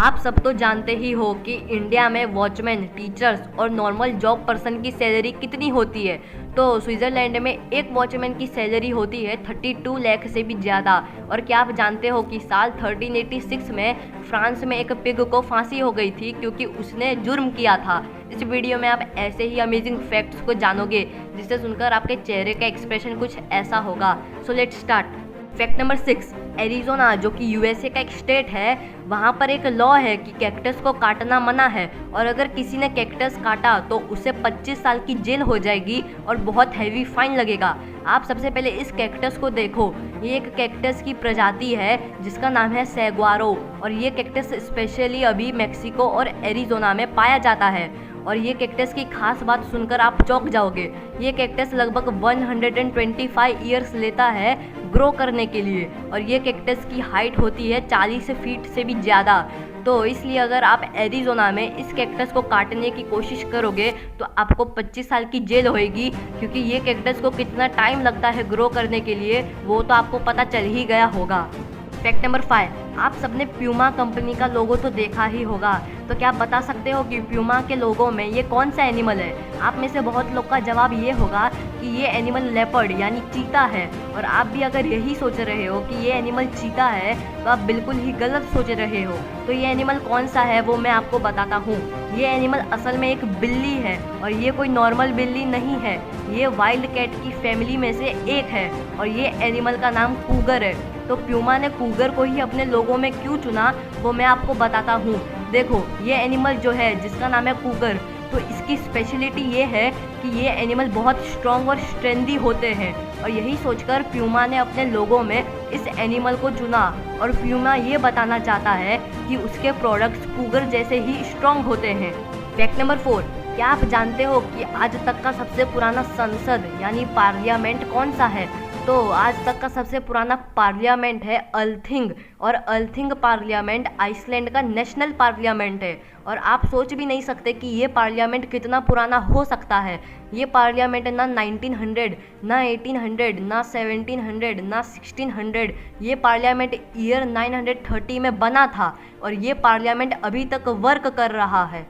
आप सब तो जानते ही हो कि इंडिया में वॉचमैन, टीचर्स और नॉर्मल जॉब पर्सन की सैलरी कितनी होती है। तो स्विट्ज़रलैंड में एक वॉचमैन की सैलरी होती है 32 लाख से भी ज़्यादा। और क्या आप जानते हो कि साल 1386 में फ्रांस में एक पिग को फांसी हो गई थी क्योंकि उसने जुर्म किया था। इस वीडियो में आप ऐसे ही अमेजिंग फैक्ट्स को जानोगे जिसे सुनकर आपके चेहरे का एक्सप्रेशन कुछ ऐसा होगा। So let's start. Fact number 6, Arizona जो कि यूएसए का एक स्टेट है, वहाँ पर एक लॉ है कि कैक्टस को काटना मना है और अगर किसी ने कैक्टस काटा तो उसे 25 साल की जेल हो जाएगी और बहुत हैवी फाइन लगेगा। आप सबसे पहले इस कैक्टस को देखो। ये एक कैक्टस की प्रजाति है जिसका नाम है सैग्वारो और ये कैक्टस स्पेशली अभी मेक्सिको और एरिज़ोना में पाया जाता है। और ये कैक्टस की खास बात सुनकर आप चौंक जाओगे। ये कैक्टस लगभग 125 ईयर्स लेता है ग्रो करने के लिए और ये कैक्टस की हाइट होती है 40 फीट से भी ज़्यादा। तो इसलिए अगर आप एरिज़ोना में इस कैक्टस को काटने की कोशिश करोगे तो आपको 25 साल की जेल होएगी, क्योंकि ये कैक्टस को कितना टाइम लगता है ग्रो करने के लिए वो तो आपको पता चल ही गया होगा। फैक्ट नंबर 5, आप सबने प्यूमा कंपनी का लोगो तो देखा ही होगा। तो क्या आप बता सकते हो कि प्यूमा के लोगो में ये कौन सा एनिमल है? आप में से बहुत लोग का जवाब ये होगा कि ये एनिमल लेपर्ड यानी चीता है। और आप भी अगर यही सोच रहे हो कि ये एनिमल चीता है तो आप बिल्कुल ही गलत सोच रहे हो। तो ये एनिमल कौन सा है वो मैं आपको बताता हूँ। ये एनिमल असल में एक बिल्ली है और ये कोई नॉर्मल बिल्ली नहीं है। ये वाइल्ड कैट की फैमिली में से एक है और ये एनिमल का नाम कूगर है। तो प्यूमा ने कूगर को ही अपने लोगों में क्यों चुना वो मैं आपको बताता हूँ। देखो, ये एनिमल जो है जिसका नाम है कूगर, तो इसकी स्पेशलिटी ये है कि ये एनिमल बहुत स्ट्रॉन्ग और स्ट्रेंदी होते हैं और यही सोचकर प्यूमा ने अपने लोगों में इस एनिमल को चुना। और प्यूमा ये बताना चाहता है कि उसके प्रोडक्ट्स कूगर जैसे ही स्ट्रॉन्ग होते हैं। फैक्ट नंबर 4, क्या आप जानते हो कि आज तक का सबसे पुराना संसद यानी पार्लियामेंट कौन सा है? तो आज तक का सबसे पुराना पार्लियामेंट है अल्थिंग और अल्थिंग पार्लियामेंट आइसलैंड का नेशनल पार्लियामेंट है। और आप सोच भी नहीं सकते कि ये पार्लियामेंट कितना पुराना हो सकता है। ये पार्लियामेंट ना 1900, ना 1800, ना 1700, ना 1600, ये पार्लियामेंट ईयर 930 में बना था और ये पार्लियामेंट अभी तक वर्क कर रहा है।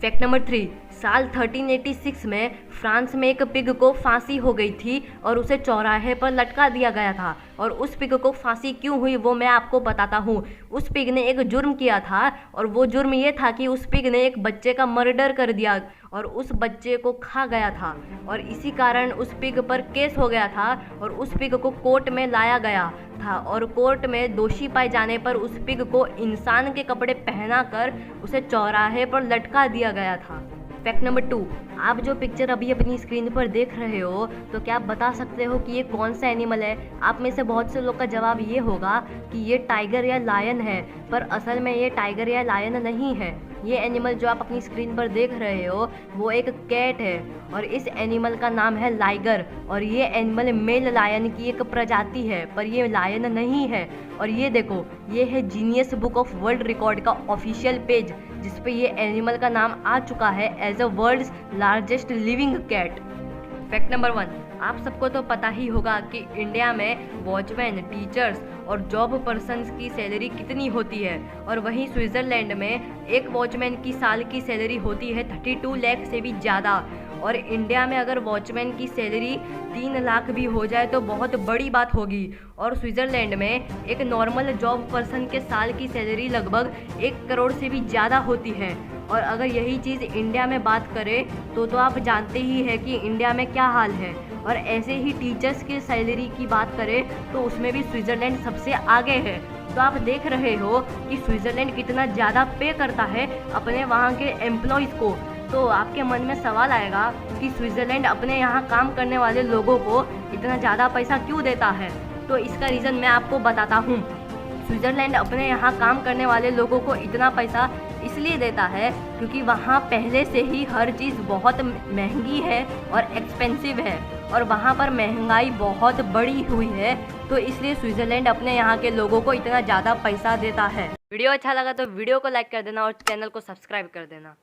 फैक्ट नंबर 3, साल 1386 में फ्रांस में एक पिग को फांसी हो गई थी और उसे चौराहे पर लटका दिया गया था। और उस पिग को फांसी क्यों हुई वो मैं आपको बताता हूँ। उस पिग ने एक जुर्म किया था और वो जुर्म ये था कि उस पिग ने एक बच्चे का मर्डर कर दिया और उस बच्चे को खा गया था और इसी कारण उस पिग पर केस हो गया था और उस पिग को कोर्ट में लाया गया था और कोर्ट में दोषी पाए जाने पर उस पिग को इंसान के कपड़े पहनाकर उसे चौराहे पर लटका दिया गया था। फैक्ट नंबर 2, आप जो पिक्चर अभी अपनी स्क्रीन पर देख रहे हो तो क्या आप बता सकते हो कि ये कौन सा एनिमल है? आप में से बहुत से लोग का जवाब ये होगा कि ये टाइगर या लायन है, पर असल में ये टाइगर या लायन नहीं है। ये एनिमल जो आप अपनी स्क्रीन पर देख रहे हो वो एक कैट है और इस एनिमल का नाम है लाइगर और ये एनिमल मेल लायन की एक प्रजाति है, पर ये लायन नहीं है। और ये देखो, ये है genius book of world record का ऑफिशियल पेज जिस पे ये एनिमल का नाम आ चुका है as a world's largest living cat. Fact number 1, आप सबको तो पता ही होगा कि इंडिया में वॉचमैन, टीचर्स और जॉब पर्सन्स की सैलरी कितनी होती है। और वहीं स्विट्ज़रलैंड में एक वॉचमैन की साल की सैलरी होती है 32 लाख से भी ज़्यादा। और इंडिया में अगर वॉचमैन की सैलरी 3 लाख भी हो जाए तो बहुत बड़ी बात होगी। और स्विट्ज़रलैंड में एक नॉर्मल जॉब पर्सन के साल की सैलरी लगभग 1 करोड़ से भी ज़्यादा होती है। और अगर यही चीज़ इंडिया में बात करें तो आप जानते ही है कि इंडिया में क्या हाल है। और ऐसे ही टीचर्स की सैलरी की बात करें तो उसमें भी स्विट्ज़रलैंड सबसे आगे है। तो आप देख रहे हो कि स्विट्ज़रलैंड कितना ज़्यादा पे करता है अपने वहाँ के एम्प्लॉयज़ को। तो आपके मन में सवाल आएगा कि स्विट्ज़रलैंड अपने यहाँ काम करने वाले लोगों को इतना ज़्यादा पैसा क्यों देता है? तो इसका रीज़न मैं आपको बताता हूँ। स्विट्ज़रलैंड अपने यहाँ काम करने वाले लोगों को इतना पैसा इसलिए देता है क्योंकि वहाँ पहले से ही हर चीज़ बहुत महंगी है और एक्सपेंसिव है और वहाँ पर महंगाई बहुत बढ़ी हुई है। तो इसलिए स्विट्ज़रलैंड अपने यहाँ के लोगों को इतना ज़्यादा पैसा देता है। वीडियो अच्छा लगा तो वीडियो को लाइक कर देना और चैनल को सब्सक्राइब कर देना।